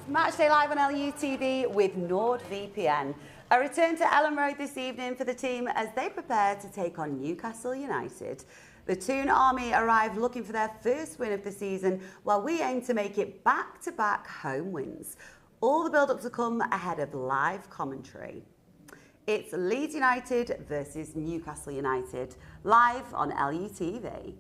Matchday live on LUTV with NordVPN. A return to Elland Road this evening for the team as they prepare to take on Newcastle United. The Toon Army arrived looking for their first win of the season, while we aim to make it back-to-back home wins. All the build-up to come ahead of live commentary. It's Leeds United versus Newcastle United, live on LUTV.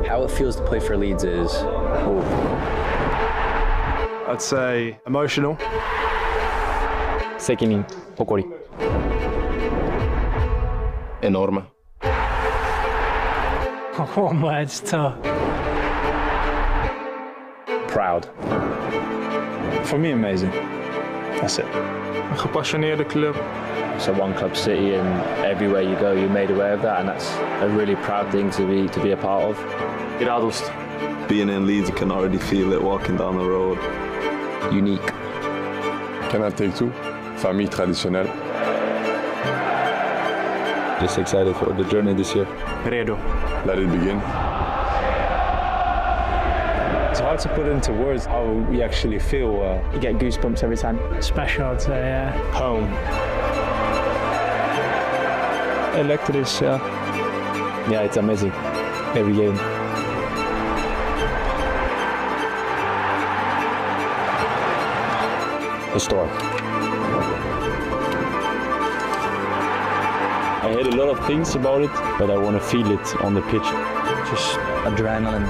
How it feels to play for Leeds is, I'd say emotional. 責任、誇り。Enorme. One word, it's tough. Proud. For me, amazing. That's it. Een gepassioneerde club. So one club city, and everywhere you go, you're made aware of that, and that's a really proud thing to be a part of. Being in Leeds, you can already feel it walking down the road. Unique. Can I take two? Famille traditionnelle. Just excited for the journey this year. Redo. Let it begin. It's hard to put into words how we actually feel. You get goosebumps every time. Special, I'd say, yeah. Home. Electric, yeah. Yeah, it's amazing. Every game. Historic. I heard a lot of things about it, but I want to feel it on the pitch. Just adrenaline.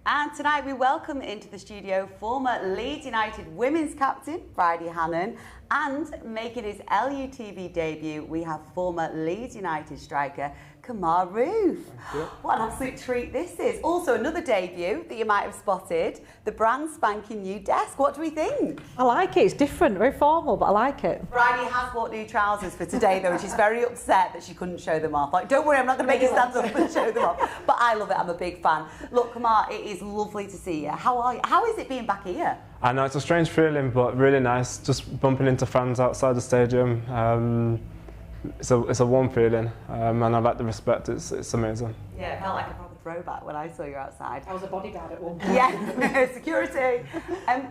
And tonight we welcome into the studio former Leeds United women's captain, Bridie Hannon, and making his LUTV debut, we have former Leeds United striker, Kamar Roof. What an absolute treat this is. Also another debut that you might have spotted, the brand spanking new desk. What do we think? I like it. It's different, very formal, but I like it. Bridie has bought new trousers for today though, and she's very upset that she couldn't show them off. Like, don't worry, I'm not going to make you stand up and show them off. But I love it, I'm a big fan. Look, Kamar, it is lovely to see you. How are you? How is it being back here? I know it's a strange feeling, but really nice. Just bumping into fans outside the stadium. It's a warm feeling, and I like the respect. It's amazing. Yeah, it felt like a proper throwback when I saw you outside. I was a bodyguard at one point. Yeah, security.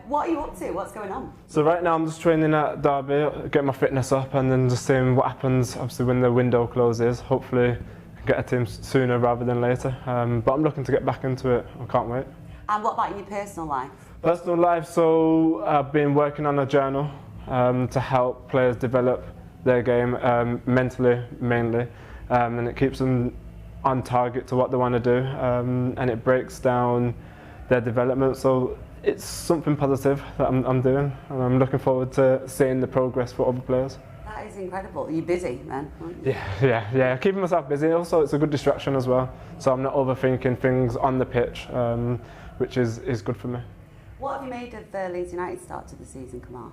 What are you up to? What's going on? So right now I'm just training at Derby, getting my fitness up, and then just seeing what happens. Obviously, when the window closes, hopefully get a team sooner rather than later. But I'm looking to get back into it. I can't wait. And what about in your personal life? Personal life, so I've been working on a journal to help players develop their game mentally mainly, and it keeps them on target to what they want to do, and it breaks down their development. So it's something positive that I'm doing, and I'm looking forward to seeing the progress for other players. That is incredible. You're busy, man. Yeah. Keeping myself busy. Also, it's a good distraction as well. So I'm not overthinking things on the pitch, which is good for me. What have you made of the Leeds United start to the season, Kamar?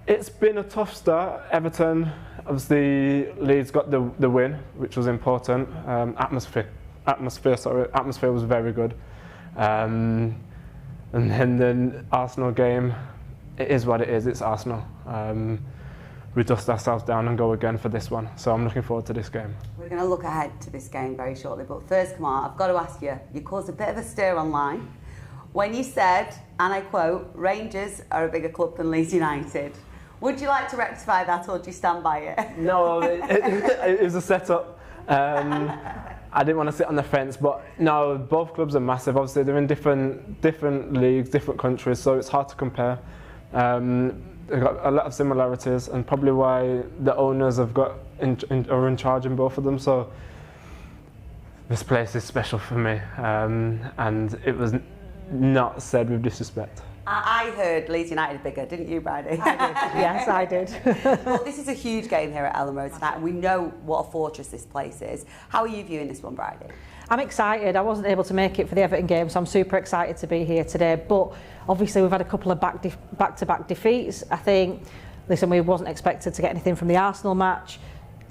It's been a tough start. Everton, obviously, Leeds got the win, which was important. Atmosphere was very good. And then the Arsenal game, it is what it is. It's Arsenal. We dust ourselves down and go again for this one. So I'm looking forward to this game. We're going to look ahead to this game very shortly. But first, Kamar, I've got to ask you, you caused a bit of a stir online when you said, and I quote, Rangers are a bigger club than Leeds United. Would you like to rectify that, or do you stand by it? No, it was a setup. I didn't want to sit on the fence, but no, both clubs are massive. Obviously, they're in different leagues, different countries, so it's hard to compare. They've got a lot of similarities, and probably why the owners have got are in charge in both of them. So this place is special for me, and it was not said with disrespect. I heard Leeds United bigger, didn't you, Bridie? I did. Yes, I did. Well, this is a huge game here at Elland Road tonight, and we know what a fortress this place is. How are you viewing this one, Bridie? I'm excited. I wasn't able to make it for the Everton game, so I'm super excited to be here today. But obviously we've had a couple of back-to-back defeats. I think, listen, we wasn't expected to get anything from the Arsenal match.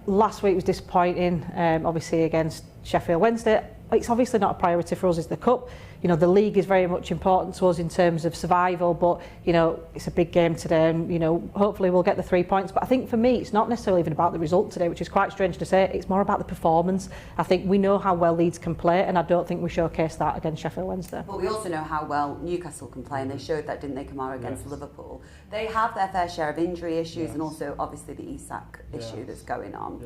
Last week was disappointing, obviously against Sheffield Wednesday. It's obviously not a priority for us, is the cup. You know, the league is very much important to us in terms of survival, but, you know, it's a big game today and, you know, hopefully we'll get the 3 points. But I think for me, it's not necessarily even about the result today, which is quite strange to say. It's more about the performance. I think we know how well Leeds can play, and I don't think we showcased that against Sheffield Wednesday. But we also know how well Newcastle can play, and they showed that, didn't they, Kamara, against Liverpool. They have their fair share of injury issues and also, obviously, the Isak issue that's going on.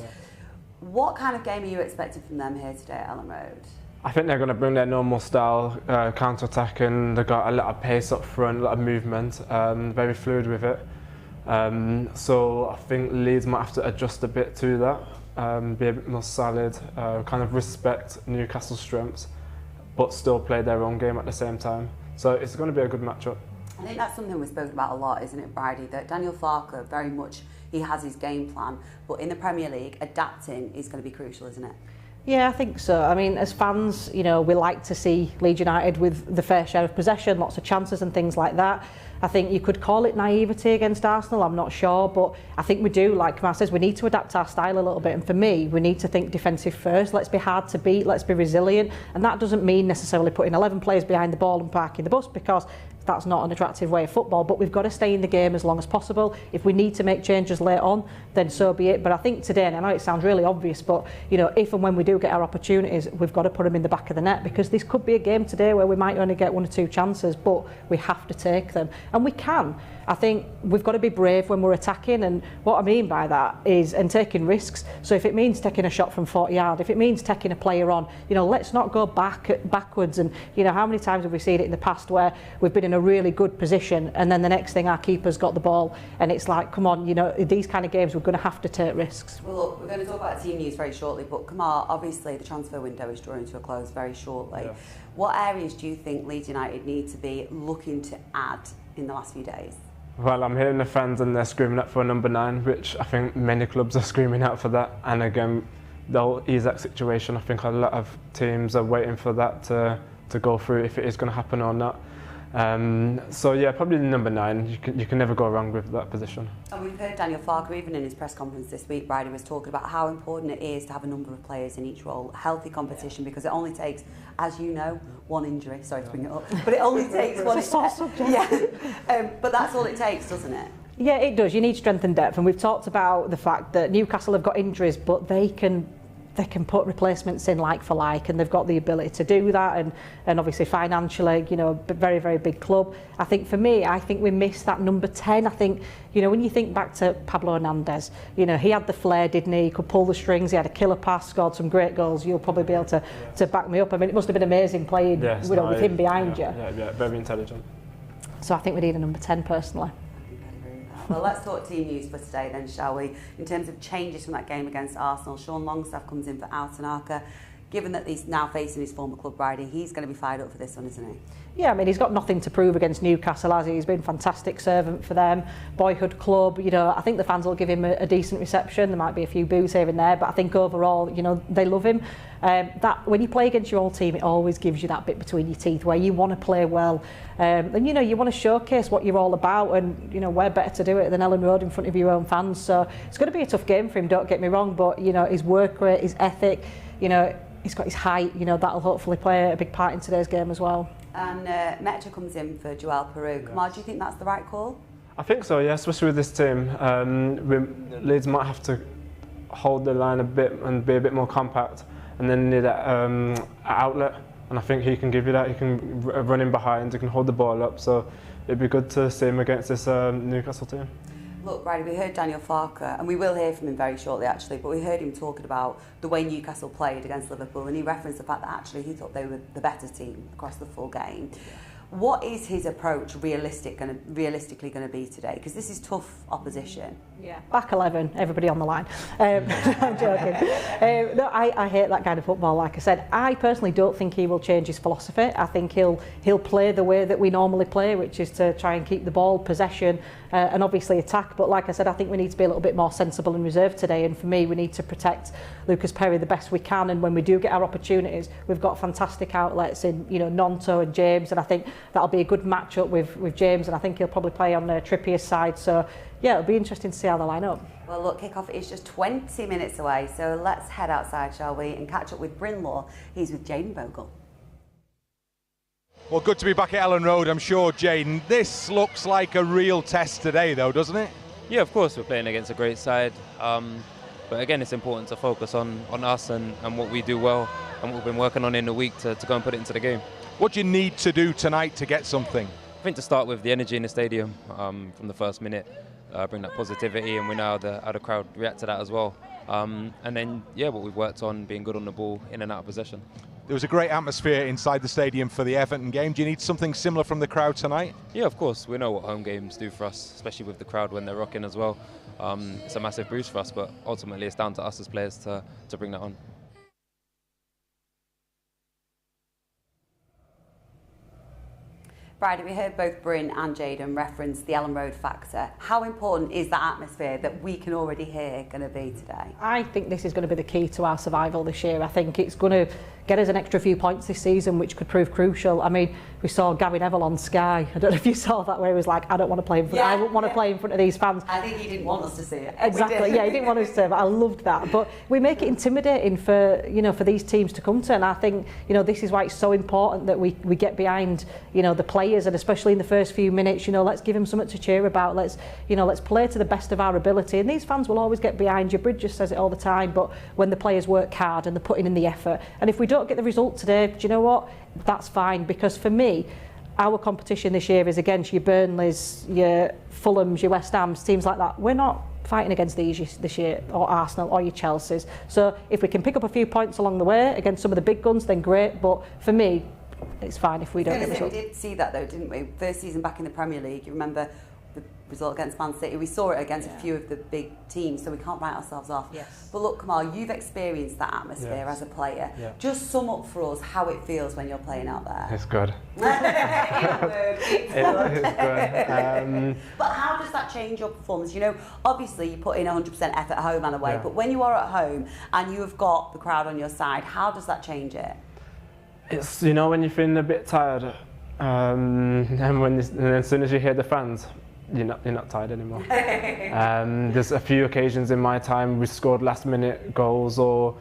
What kind of game are you expecting from them here today at Elland Road? I think they're going to bring their normal style, counter-attacking. They've got a lot of pace up front, a lot of movement, very fluid with it. So I think Leeds might have to adjust a bit to that, be a bit more solid, kind of respect Newcastle's strengths, but still play their own game at the same time. So it's going to be a good matchup. I think that's something we've spoken about a lot, isn't it, Bridie? That Daniel Farke, very much, he has his game plan, but in the Premier League, adapting is going to be crucial, isn't it? Yeah, I think so. I mean, as fans, you know, we like to see Leeds United with the fair share of possession, lots of chances and things like that. I think you could call it naivety against Arsenal, I'm not sure, but I think we do, like Kamar says, we need to adapt our style a little bit, and for me, we need to think defensive first. Let's be hard to beat, let's be resilient, and that doesn't mean necessarily putting 11 players behind the ball and parking the bus, because that's not an attractive way of football, but we've got to stay in the game as long as possible. If we need to make changes later on, then so be it. But I think today, and I know it sounds really obvious, but you know, if and when we do get our opportunities, we've got to put them in the back of the net, because this could be a game today where we might only get 1 or 2 chances, but we have to take them, and we can. I think we've got to be brave when we're attacking, and what I mean by that is, and taking risks. So if it means taking a shot from 40 yards, if it means taking a player on, you know, let's not go backwards. And you know, how many times have we seen it in the past where we've been in a really good position and then the next thing our keeper's got the ball, and it's like, come on, you know, these kind of games we're going to have to take risks. Well, look, we're going to talk about team news very shortly, but Kamar, obviously the transfer window is drawing to a close very shortly. What areas do you think Leeds United need to be looking to add in the last few days? Well, I'm hearing the fans and they're screaming out for a number 9, which I think many clubs are screaming out for that. And again, the whole Isak situation, I think a lot of teams are waiting for that to go through, if it is going to happen or not. So yeah, probably the number 9. You can never go wrong with that position. And we've heard Daniel Farke, even in his press conference this week, Bridie was talking about how important it is to have a number of players in each role, healthy competition, because it only takes, as you know, 1 injury. Sorry to bring it up, but it only takes one. But that's all it takes, doesn't it? Yeah, it does. You need strength and depth, and we've talked about the fact that Newcastle have got injuries, but they can put replacements in like for like, and they've got the ability to do that, and obviously financially, you know, very, very big club. I think for me, I think we missed that number 10. I think, you know, when you think back to Pablo Hernandez, you know, he had the flair, didn't he? He could pull the strings, he had a killer pass, scored some great goals. You'll probably be able to back me up. I mean, it must have been amazing playing with him behind you. Yeah, very intelligent. So I think we need a number 10 personally. Well, let's talk team news for today then, shall we? In terms of changes from that game against Arsenal, Sean Longstaff comes in for Altanaka. Given that he's now facing his former club, Bridie, he's going to be fired up for this one, isn't he? Yeah, I mean, he's got nothing to prove against Newcastle, has he? He's been a fantastic servant for them, boyhood club. You know, I think the fans will give him a decent reception. There might be a few boos here and there, but I think overall, you know, they love him. That when you play against your old team, it always gives you that bit between your teeth where you want to play well, and you know, you want to showcase what you're all about, and you know, where better to do it than Elland Road in front of your own fans. So it's going to be a tough game for him, don't get me wrong, but you know, his work rate, his ethic, you know, he's got his height, you know, that'll hopefully play a big part in today's game as well. And Matchday comes in for Joel Peru. Kamar, do you think that's the right call? I think so, yeah, especially with this team. Leeds might have to hold the line a bit and be a bit more compact, and then need that outlet. And I think he can give you that. He can run in behind, he can hold the ball up. So it'd be good to see him against this Newcastle team. Look, Bridie, we heard Daniel Farke, and we will hear from him very shortly actually, but we heard him talking about the way Newcastle played against Liverpool, and he referenced the fact that actually he thought they were the better team across the full game. What is his approach realistically going to be today? Because this is tough opposition. Yeah, back 11, everybody on the line. I'm joking. No, I hate that kind of football. Like I said, I personally don't think he will change his philosophy. I think he'll play the way that we normally play, which is to try and keep the ball, possession, and obviously attack. But like I said, I think we need to be a little bit more sensible and reserved today. And for me, we need to protect Lucas Perry the best we can. And when we do get our opportunities, we've got fantastic outlets in, you know, Nonto and James. And I think that'll be a good match-up with James. And I think he'll probably play on Trippier's side. So yeah, it'll be interesting to see how they line up. Well, look, kick-off is just 20 minutes away, so let's head outside, shall we, and catch up with Bryn Law. He's with Jaden Bogle. Well, good to be back at Elland Road, I'm sure, Jaden. This looks like a real test today, though, doesn't it? Yeah, of course, we're playing against a great side. But again, it's important to focus on us and what we do well and what we've been working on in the week to go and put it into the game. What do you need to do tonight to get something? I think to start with the energy in the stadium from the first minute. Bring that positivity, and we know how the crowd react to that as well. And then, yeah, what we've worked on, being good on the ball, in and out of possession. There was a great atmosphere inside the stadium for the Everton game. Do you need something similar from the crowd tonight? Yeah, of course. We know what home games do for us, especially with the crowd when they're rocking as well. It's a massive boost for us, but ultimately it's down to us as players to bring that on. Bridie, we heard both Bryn and Jaden reference the Elland Road factor. How important is that atmosphere that we can already hear going to be today? I think this is going to be the key to our survival this year. I think it's going to get us an extra few points this season, which could prove crucial. I mean, we saw Gary Neville on Sky. I don't know if you saw that, where he was like, I don't want to play in front. I wouldn't want to play in front of these fans. I think he didn't want us to see it. Exactly. Yeah, he didn't want us to. But I loved that. But we make it intimidating for these teams to come to. And I think this is why it's so important that we get behind the players, and especially in the first few minutes. Let's give them something to cheer about. Let's play to the best of our ability. And these fans will always get behind you. Bridges says it all the time. But when the players work hard and they're putting in the effort, and if we don't get the result today, do you know what? That's fine, because for me, our competition this year is against your Burnleys, your Fulhams, your West Hams, teams like that. We're not fighting against these this year, or Arsenal, or your Chelseas. So if we can pick up a few points along the way against some of the big guns, then great. But for me, it's fine if we don't get the result. We did see that though, didn't we? First season back in the Premier League, you remember the result against Man City. We saw it against a few of the big teams, so we can't write ourselves off. Yes. But look, Kamal, you've experienced that atmosphere as a player. Yeah. Just sum up for us how it feels when you're playing out there. It's good. It's good. But how does that change your performance? Obviously you put in 100% effort at home and away, but when you are at home and you have got the crowd on your side, how does that change it? It's when you're feeling a bit tired, and as soon as you hear the fans, you're not tired anymore. There's a few occasions in my time we scored last-minute goals, or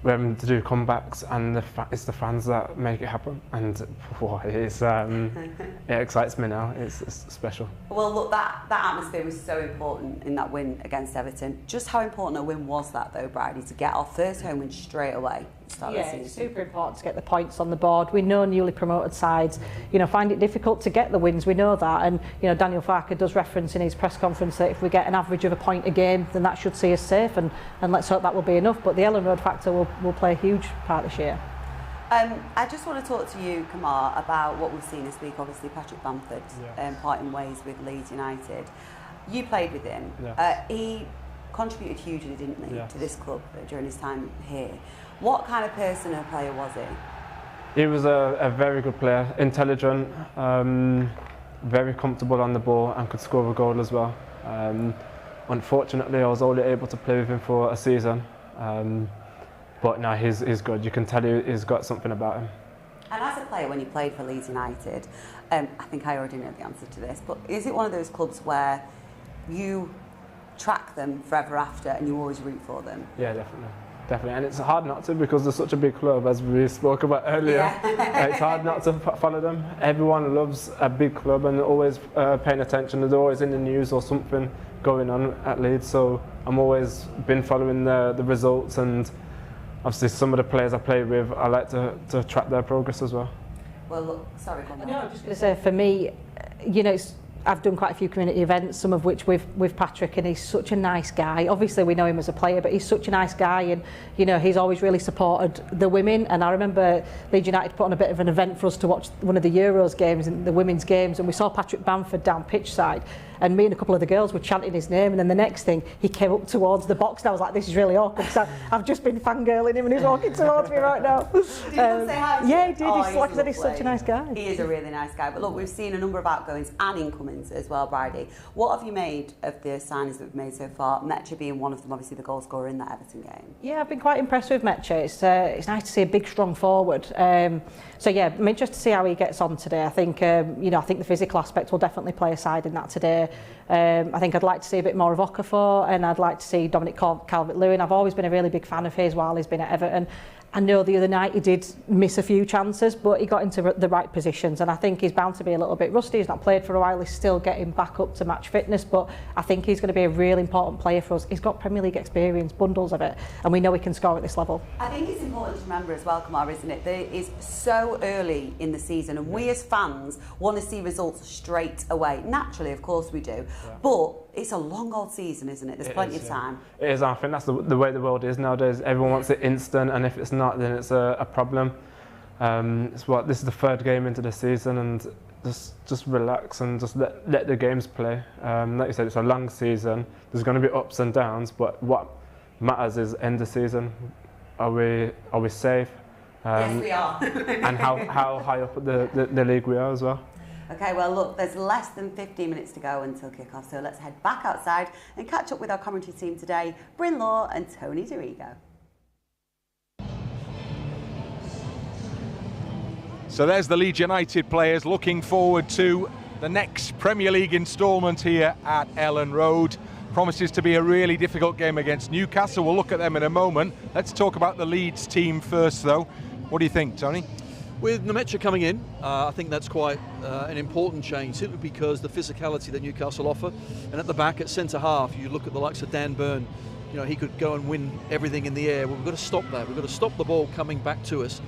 we're having to do comebacks, and it's the fans that make it happen. And it excites me now. It's special. Well, look, that atmosphere was so important in that win against Everton. Just how important a win was that, though, Bridie, to get our first home win straight away? Yeah, it's super important to get the points on the board. We know newly promoted sides, find it difficult to get the wins. We know that, and Daniel Farke does reference in his press conference that if we get an average of a point a game, then that should see us safe, and let's hope that will be enough. But the Elland Road factor will play a huge part this year. I just want to talk to you, Kamar, about what we've seen this week. Obviously, Patrick Bamford parting ways with Leeds United. You played with him. He contributed hugely, didn't he, to this club during his time here. What kind of person or player was he? He was a very good player, intelligent, very comfortable on the ball, and could score a goal as well. Unfortunately, I was only able to play with him for a season, but no, he's good. You can tell he's got something about him. And as a player, when you played for Leeds United, I think I already know the answer to this, but is it one of those clubs where you track them forever after and you always root for them? Yeah, definitely, and it's hard not to, because they're such a big club, as we spoke about earlier. It's hard not to follow them. Everyone loves a big club and they're always paying attention. They're always in the news or something going on at Leeds, so I'm always been following the results, and obviously some of the players I play with, I like to track their progress as well. Well, look, sorry, go on. No, I'm just going to say, for me, I've done quite a few community events, some of which with Patrick, and he's such a nice guy. Obviously we know him as a player, but he's such a nice guy, and you know, he's always really supported the women. And I remember Leeds United put on a bit of an event for us to watch one of the Euros games and the women's games, and we saw Patrick Bamford down pitch side, and me and a couple of the girls were chanting his name, and then the next thing he came up towards the box, and I was like, this is really awkward, because I've just been fangirling him and he's walking towards me right now. Did you say hi to yeah, him? he did. Oh, Like I said, he's such a nice guy. He is a really nice guy. But look, we've seen a number of outgoings and incomings as well, Bridie. What have you made of the signings that we've made so far? Metcha being one of them, obviously the goal scorer in that Everton game. Yeah, I've been quite impressed with Metcha. It's nice to see a big, strong forward. So yeah, I'm interested to see how he gets on today. I think you know, I think the physical aspect will definitely play a side in that today. I think I'd like to see a bit more of Okafor, and I'd like to see Dominic Calvert-Lewin. I've always been a really big fan of his while he's been at Everton. I know the other night he did miss a few chances, but he got into the right positions, and I think he's bound to be a little bit rusty. He's not played for a while. He's still getting back up to match fitness, but I think he's going to be a really important player for us. He's got Premier League experience, bundles of it, and we know he can score at this level. I think it's important to remember as well, Kamar, isn't it? That it is so early in the season, and we as fans want to see results straight away. Naturally, of course we do, but it's a long old season, isn't it? There's plenty of time. It is. I think that's the way the world is nowadays. Everyone wants it instant, and if it's not, then it's a problem. This is the third game into the season, and just relax and just let the games play. Like you said, it's a long season. There's going to be ups and downs, but what matters is end the season. Are we safe? Yes, we are. And how high up the league we are as well. Okay, well look, there's less than 15 minutes to go until kick-off, so let's head back outside and catch up with our commentary team today, Bryn Law and Tony DeRigo. So there's the Leeds United players looking forward to the next Premier League instalment here at Elland Road. Promises to be a really difficult game against Newcastle. We'll look at them in a moment. Let's talk about the Leeds team first though. What do you think, Tony? With Nemecha coming in, I think that's quite an important change, simply because the physicality that Newcastle offer, and at the back, at centre half, you look at the likes of Dan Burn, you know, he could go and win everything in the air. Well, we've got to stop that. We've got to stop the ball coming back to us.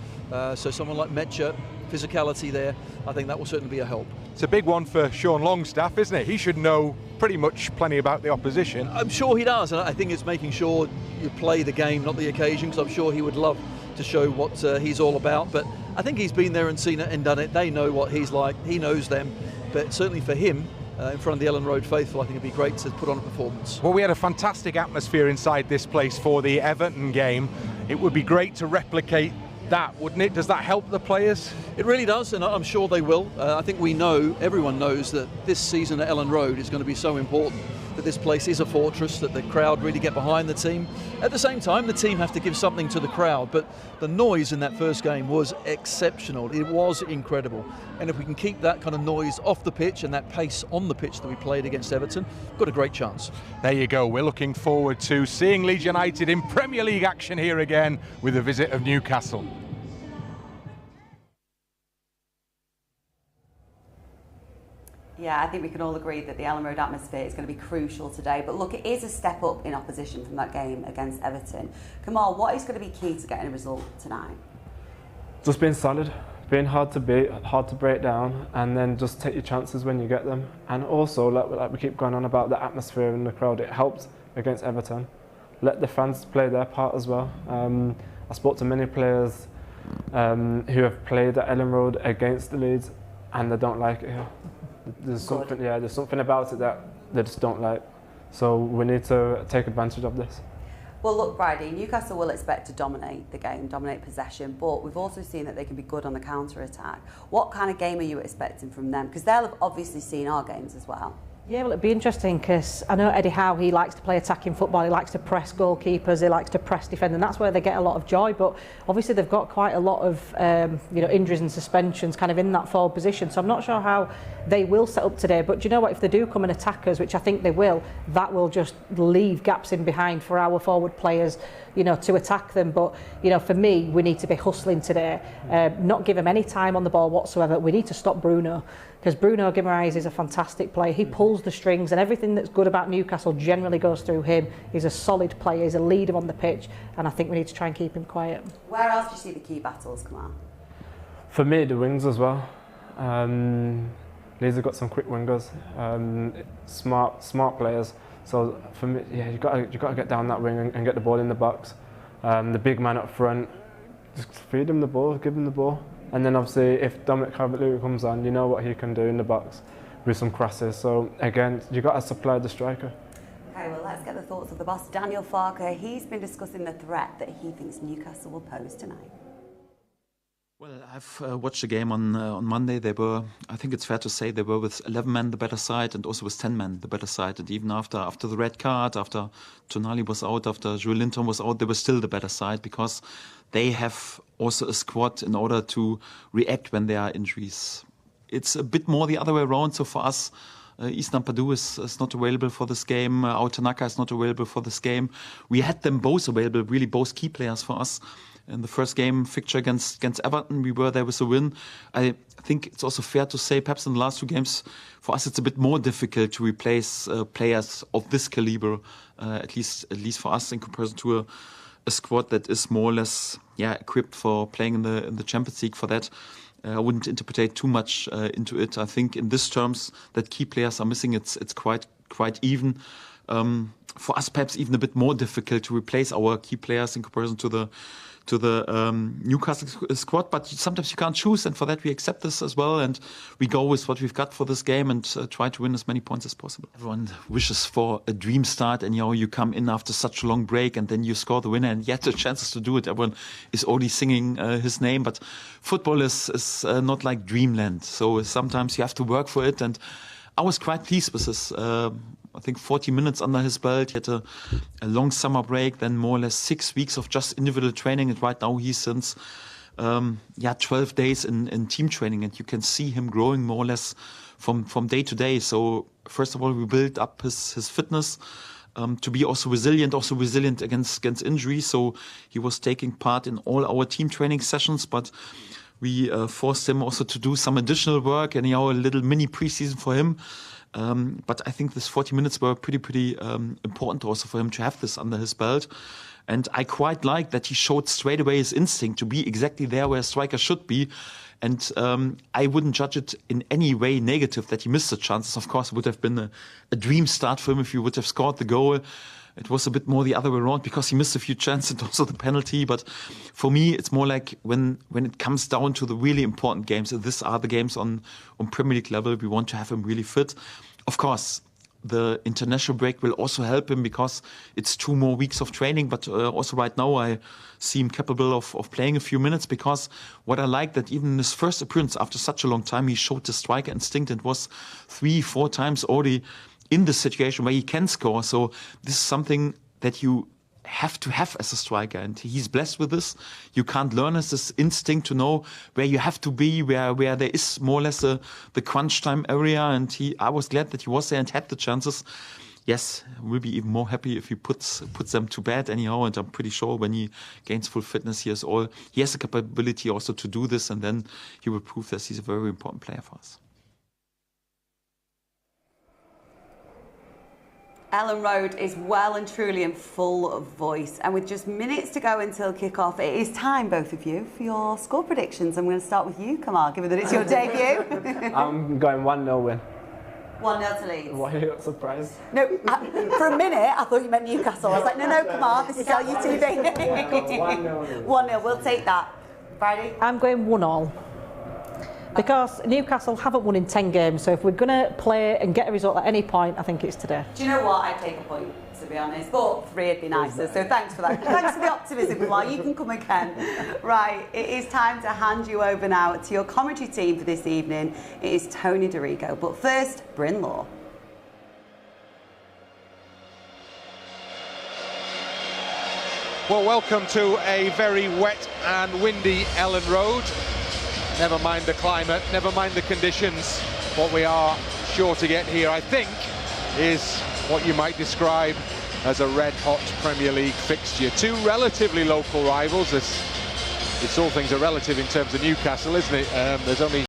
So someone like Mecha, physicality there, I think that will certainly be a help. It's a big one for Sean Longstaff, isn't it? He should know pretty much plenty about the opposition. I'm sure he does, and I think it's making sure you play the game, not the occasion, because I'm sure he would love to show what he's all about. But I think he's been there and seen it and done it. They know what he's like. He knows them. But certainly for him, in front of the Elland Road faithful, I think it'd be great to put on a performance. Well, we had a fantastic atmosphere inside this place for the Everton game. It would be great to replicate that, wouldn't it? Does that help the players? It really does, and I'm sure they will. I think we know, everyone knows, that this season at Elland Road is going to be so important, that this place is a fortress, that the crowd really get behind the team. At the same time, the team have to give something to the crowd, but the noise in that first game was exceptional. It was incredible. And if we can keep that kind of noise off the pitch and that pace on the pitch that we played against Everton, we've got a great chance. There you go. We're looking forward to seeing Leeds United in Premier League action here again with the visit of Newcastle. Yeah, I think we can all agree that the Elland Road atmosphere is going to be crucial today. But look, it is a step up in opposition from that game against Everton. Kamal, what is going to be key to getting a result tonight? Just being solid, being hard to beat, hard to break down, and then just take your chances when you get them. And also, like we keep going on about the atmosphere in the crowd, it helped against Everton. Let the fans play their part as well. I spoke to many players who have played at Elland Road against the Leeds, and they don't like it here. There's something about it that they just don't like. So we need to take advantage of this. Well, look, Bridie, Newcastle will expect to dominate the game, dominate possession, but we've also seen that they can be good on the counter-attack. What kind of game are you expecting from them? Because they'll have obviously seen our games as well. Yeah, well, it'd be interesting because I know Eddie Howe, he likes to play attacking football, he likes to press goalkeepers, he likes to press defend, and that's where they get a lot of joy. But obviously they've got quite a lot of injuries and suspensions kind of in that forward position, so I'm not sure how they will set up today. But do you know what, if they do come and attack us, which I think they will, that will just leave gaps in behind for our forward players, you know, to attack them. But you know, for me, we need to be hustling today, not give him any time on the ball whatsoever. We need to stop Bruno, because Bruno Guimaraes is a fantastic player. He pulls the strings, and everything that's good about Newcastle generally goes through him. He's a solid player, he's a leader on the pitch, and I think we need to try and keep him quiet. Where else do you see the key battles come out? For me, the wings as well. Leeds have got some quick wingers, smart players. So for me, yeah, you got to get down that wing and get the ball in the box. The big man up front, just feed him the ball, give him the ball, and then obviously if Dominic Calvert-Lewin comes on, you know what he can do in the box with some crosses. So again, you got to supply the striker. Okay, well, let's get the thoughts of the boss, Daniel Farker. He's been discussing the threat that he thinks Newcastle will pose tonight. Well, I've watched the game on Monday. They were, I think it's fair to say, they were with 11 men the better side and also with 10 men the better side. And even after the red card, after Tonali was out, after Joe Linton was out, they were still the better side because they have also a squad in order to react when there are injuries. It's a bit more the other way around. So for us, Islam Padu is not available for this game. Tanaka is not available for this game. We had them both available, really both key players for us. In the first game fixture against Everton, we were there with a win. I think it's also fair to say, perhaps in the last 2 games, for us it's a bit more difficult to replace players of this caliber, at least for us, in comparison to a squad that is more or less equipped for playing in the Champions League. For that, I wouldn't interpret too much into it. I think in this terms that key players are missing. It's quite even. For us, perhaps even a bit more difficult to replace our key players in comparison to the Newcastle squad, but sometimes you can't choose, and for that we accept this as well, and we go with what we've got for this game and try to win as many points as possible. Everyone wishes for a dream start, and you come in after such a long break and then you score the winner and yet the chances to do it. Everyone is already singing his name, but football is not like dreamland, so sometimes you have to work for it, and I was quite pleased with this. I think 40 minutes under his belt. He had a long summer break, then more or less 6 weeks of just individual training. And right now he's since 12 days in team training. And you can see him growing more or less from day to day. So first of all, we built up his fitness to be also resilient against injury. So he was taking part in all our team training sessions, but we forced him also to do some additional work and a little mini preseason for him. But I think this 40 minutes were pretty important also for him to have this under his belt. And I quite like that he showed straight away his instinct to be exactly there where a striker should be. And I wouldn't judge it in any way negative that he missed the chances. Of course, it would have been a dream start for him if he would have scored the goal. It was a bit more the other way around because he missed a few chances and also the penalty. But for me, it's more like when it comes down to the really important games, and these are the games on Premier League level, we want to have him really fit. Of course, the international break will also help him because it's 2 more weeks of training. But also right now, I see him capable of playing a few minutes, because what I like that even in his first appearance after such a long time, he showed the striker instinct and was 3-4 times already in the situation where he can score. So this is something that you have to have as a striker, and he's blessed with this. You can't learn this instinct to know where you have to be, where there is more or less the crunch time area, and I was glad that he was there and had the chances. Yes, we'll be even more happy if he puts them to bed anyhow, and I'm pretty sure when he gains full fitness, he has the capability also to do this, and then he will prove that he's a very important player for us. Elland Road is well and truly in full voice, and with just minutes to go until kick-off, it is time, both of you, for your score predictions. I'm going to start with you, Kamal, given that it's your debut. I'm going 1-0 win. 1-0 to Leeds. Why are you not surprised? No, for a minute I thought you meant Newcastle. I was like, no, Kamal, this is LUTV. 1-0. 1-0, we'll take that. Friday? I'm going 1-1. Because Newcastle haven't won in 10 games, so if we're going to play and get a result at any point, I think it's today. Do you know what? I'd take a point, to be honest. But 3 would be nicer, so thanks for that. Thanks for the optimism, Kamal. You can come again. Right, it is time to hand you over now to your commentary team for this evening. It is Tony Dorigo. But first, Bryn Law. Well, welcome to a very wet and windy Elland Road. Never mind the climate, never mind the conditions. What we are sure to get here, I think, is what you might describe as a red-hot Premier League fixture. 2 relatively local rivals. It's all things are relative in terms of Newcastle, isn't it? There's only